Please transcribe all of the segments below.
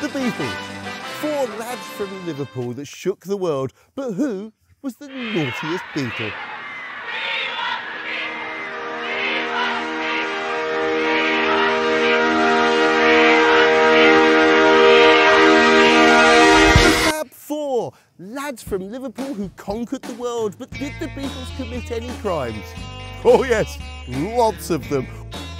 The Beatles. 4 lads from Liverpool that shook the world. But who was the naughtiest Beatle? The Fab Four. Lads from Liverpool who conquered the world. But did the Beatles commit any crimes? Oh yes, lots of them.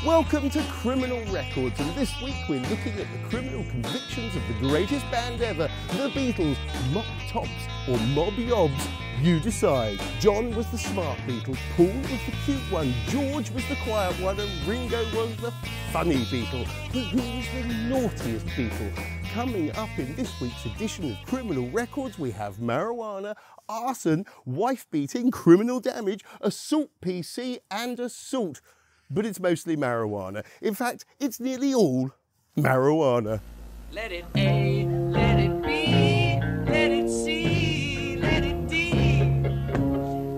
Welcome to Criminal Records, and this week we're looking at the criminal convictions of the greatest band ever, the Beatles. Mop Tops or Mob Yobs, you decide. John was the smart Beatle, Paul was the cute one, George was the quiet one, and Ringo was the funny Beatle. But who was the naughtiest Beatle? Coming up in this week's edition of Criminal Records, we have marijuana, arson, wife-beating, criminal damage, assault PC and assault. But it's mostly marijuana. In fact, it's nearly all marijuana. Let it A, let it B, let it C, let it D,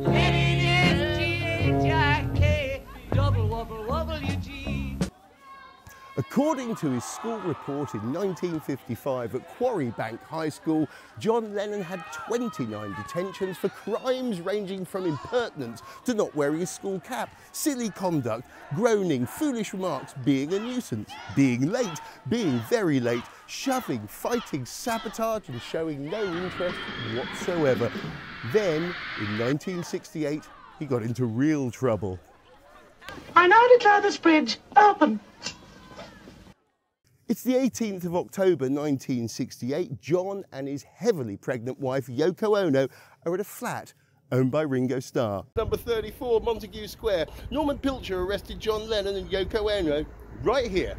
let it F, G, H, I, K, double wobble, wobble, U, G. According to his school report in 1955 at Quarry Bank High School, John Lennon had 29 detentions for crimes ranging from impertinence to not wearing a school cap, silly conduct, groaning, foolish remarks, being a nuisance, being late, being very late, shoving, fighting, sabotage and showing no interest whatsoever. Then, in 1968, he got into real trouble. I now declare this bridge open. It's the 18th of October 1968. John and his heavily pregnant wife Yoko Ono are at a flat owned by Ringo Starr. Number 34 Montague Square. Norman Pilcher arrested John Lennon and Yoko Ono right here.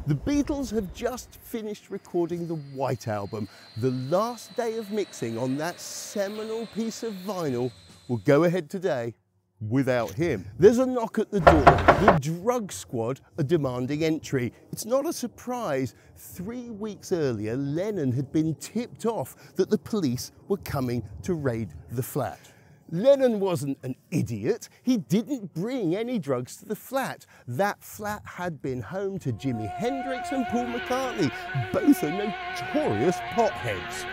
The Beatles have just finished recording the White Album. The last day of mixing on that seminal piece of vinyl will go ahead today without him. There's a knock at the door. The drug squad are demanding entry. It's not a surprise. 3 weeks earlier, Lennon had been tipped off that the police were coming to raid the flat. Lennon wasn't an idiot. He didn't bring any drugs to the flat. That flat had been home to Jimi Hendrix and Paul McCartney. Both are notorious potheads.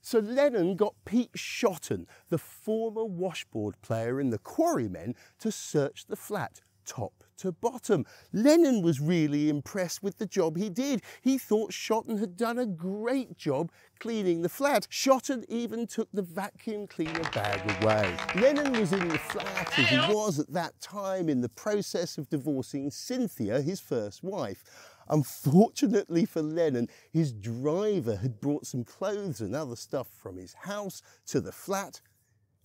So Lennon got Pete Shotton, the former washboard player in the Quarrymen, to search the flat top to bottom. Lennon was really impressed with the job he did. He thought Shotton had done a great job cleaning the flat. Shotton even took the vacuum cleaner bag away. Lennon was in the flat as he was at that time in the process of divorcing Cynthia, his first wife. Unfortunately for Lennon, his driver had brought some clothes and other stuff from his house to the flat,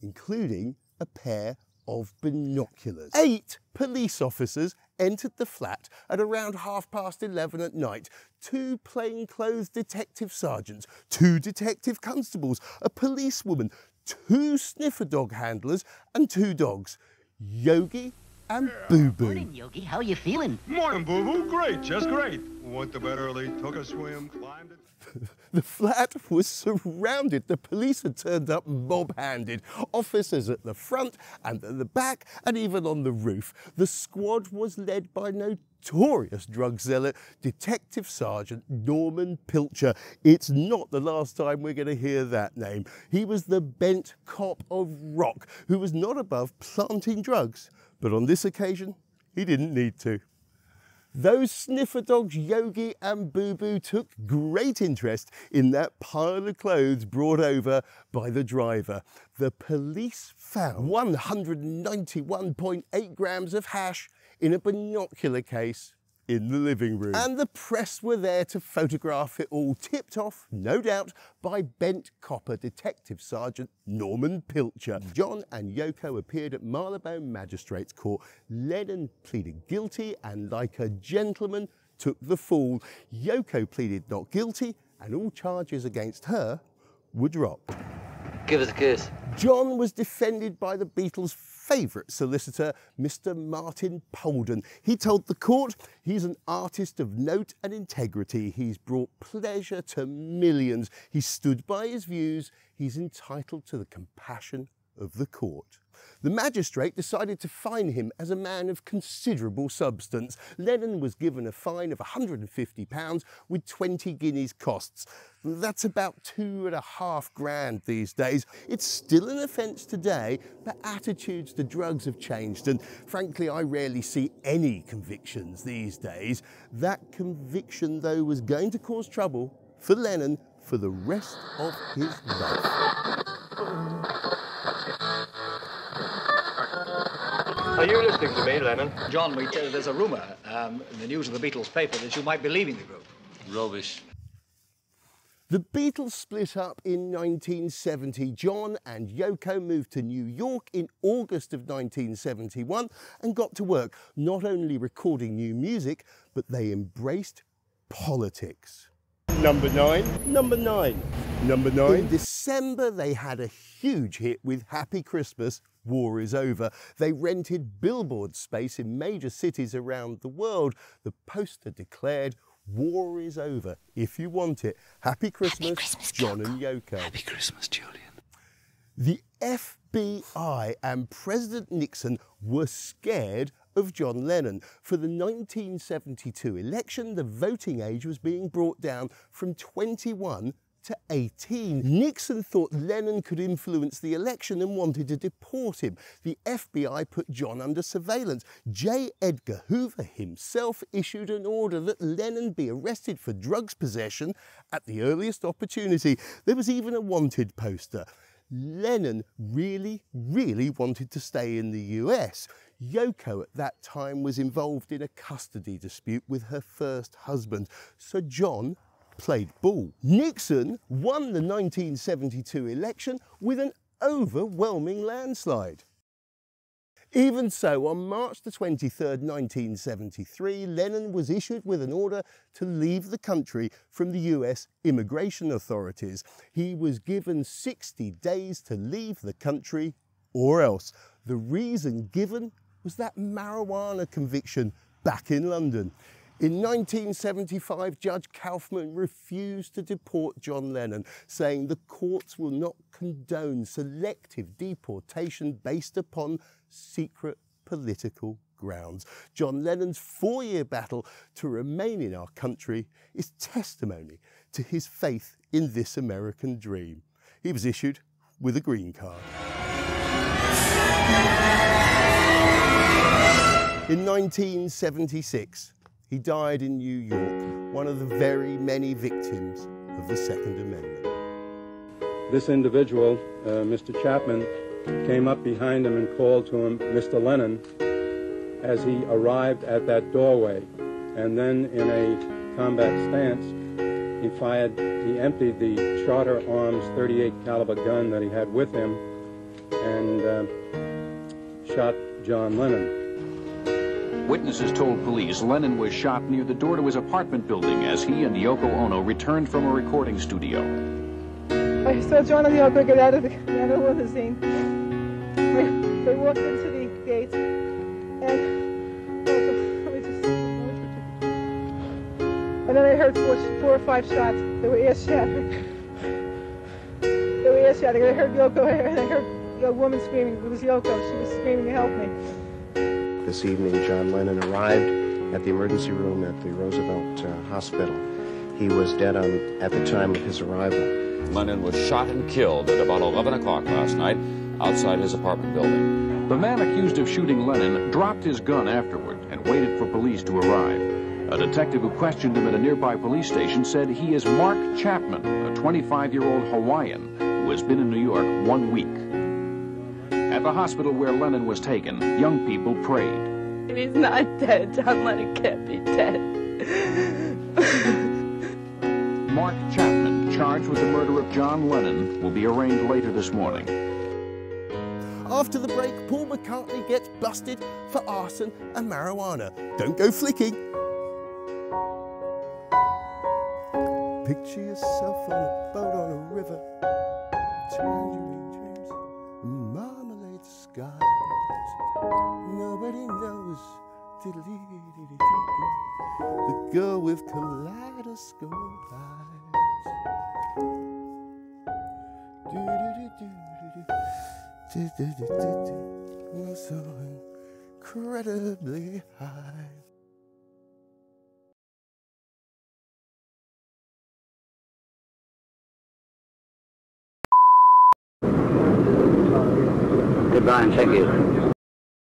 including a pair of binoculars. 8 police officers entered the flat at around 11:30 at night. 2 plainclothes detective sergeants, 2 detective constables, a policewoman, 2 sniffer dog handlers and 2 dogs, Yogi and Boo Boo. Morning, Yogi. How are you feeling? Morning, Boo-Boo. Great, just great. Went to bed early, took a swim, climbed it. The flat was surrounded. The police had turned up mob-handed. Officers at the front and at the back and even on the roof. The squad was led by notorious drug zealot, Detective Sergeant Norman Pilcher. It's not the last time we're going to hear that name. He was the bent cop of rock who was not above planting drugs. But on this occasion, he didn't need to. Those sniffer dogs, Yogi and Boo Boo, took great interest in that pile of clothes brought over by the driver. The police found 191.8 grams of hash in a binocular case in the living room. And the press were there to photograph it all, tipped off, no doubt, by bent copper Detective Sergeant Norman Pilcher. John and Yoko appeared at Marylebone Magistrates Court. Lennon pleaded guilty and, like a gentleman, took the fall. Yoko pleaded not guilty and all charges against her were dropped. Give us a kiss. John was defended by the Beatles' favourite solicitor, Mr. Martin Polden. He told the court he's an artist of note and integrity. He's brought pleasure to millions. He stood by his views. He's entitled to the compassion of the court. The magistrate decided to fine him as a man of considerable substance. Lennon was given a fine of £150 with 20 guineas costs. That's about £2.5 grand these days. It's still an offence today, but attitudes to drugs have changed, and frankly, I rarely see any convictions these days. That conviction, though, was going to cause trouble for Lennon for the rest of his life. Are you listening to me, Lennon? John, there's a rumour in the news of the Beatles paper that you might be leaving the group. Rubbish. The Beatles split up in 1970. John and Yoko moved to New York in August of 1971 and got to work, not only recording new music, but they embraced politics. Number 9. Number 9. Number 9. In December, they had a huge hit with Happy Christmas, War is Over. They rented billboard space in major cities around the world. The poster declared, War is over. If you want it. Happy Christmas, John and Yoko. Happy Christmas, Julian. The FBI and President Nixon were scared of John Lennon. For the 1972 election, the voting age was being brought down from 21 to 18. Nixon thought Lennon could influence the election and wanted to deport him. The FBI put John under surveillance. J. Edgar Hoover himself issued an order that Lennon be arrested for drugs possession at the earliest opportunity. There was even a wanted poster. Lennon really wanted to stay in the US. Yoko at that time was involved in a custody dispute with her first husband, so John played ball. Nixon won the 1972 election with an overwhelming landslide. Even so, on March the 23rd, 1973, Lennon was issued with an order to leave the country from the US immigration authorities. He was given 60 days to leave the country or else. The reason given was that marijuana conviction back in London. In 1975, Judge Kaufman refused to deport John Lennon, saying the courts will not condone selective deportation based upon secret political grounds. John Lennon's 4-year battle to remain in our country is testimony to his faith in this American dream. He was issued with a green card. In 1976, he died in New York, one of the very many victims of the Second Amendment. This individual, Mr. Chapman, came up behind him and called to him, Mr. Lennon, as he arrived at that doorway. And then in a combat stance, he emptied the Charter Arms .38 caliber gun that he had with him and shot John Lennon. Witnesses told police Lennon was shot near the door to his apartment building as he and Yoko Ono returned from a recording studio. I saw John and Yoko get out of the limousine. They walked into the gate, and then I heard four or five shots. They were ass shattering. I heard Yoko, and I heard a woman screaming. It was Yoko. She was screaming, "Help me!" This evening, John Lennon arrived at the emergency room at the Roosevelt Hospital. He was dead at the time of his arrival. Lennon was shot and killed at about 11 o'clock last night outside his apartment building. The man accused of shooting Lennon dropped his gun afterward and waited for police to arrive. A detective who questioned him at a nearby police station said he is Mark Chapman, a 25-year-old Hawaiian who has been in New York 1 week. At the hospital where Lennon was taken, young people prayed. He's not dead. John Lennon can't be dead. Mark Chapman, charged with the murder of John Lennon, will be arraigned later this morning. After the break, Paul McCartney gets busted for arson and marijuana. Don't go flicking. Picture yourself on a boat on a river, tangerine dreams, marmalade skies. Nobody knows. The girl with kaleidoscope eyes. So incredibly high. Goodbye and thank you.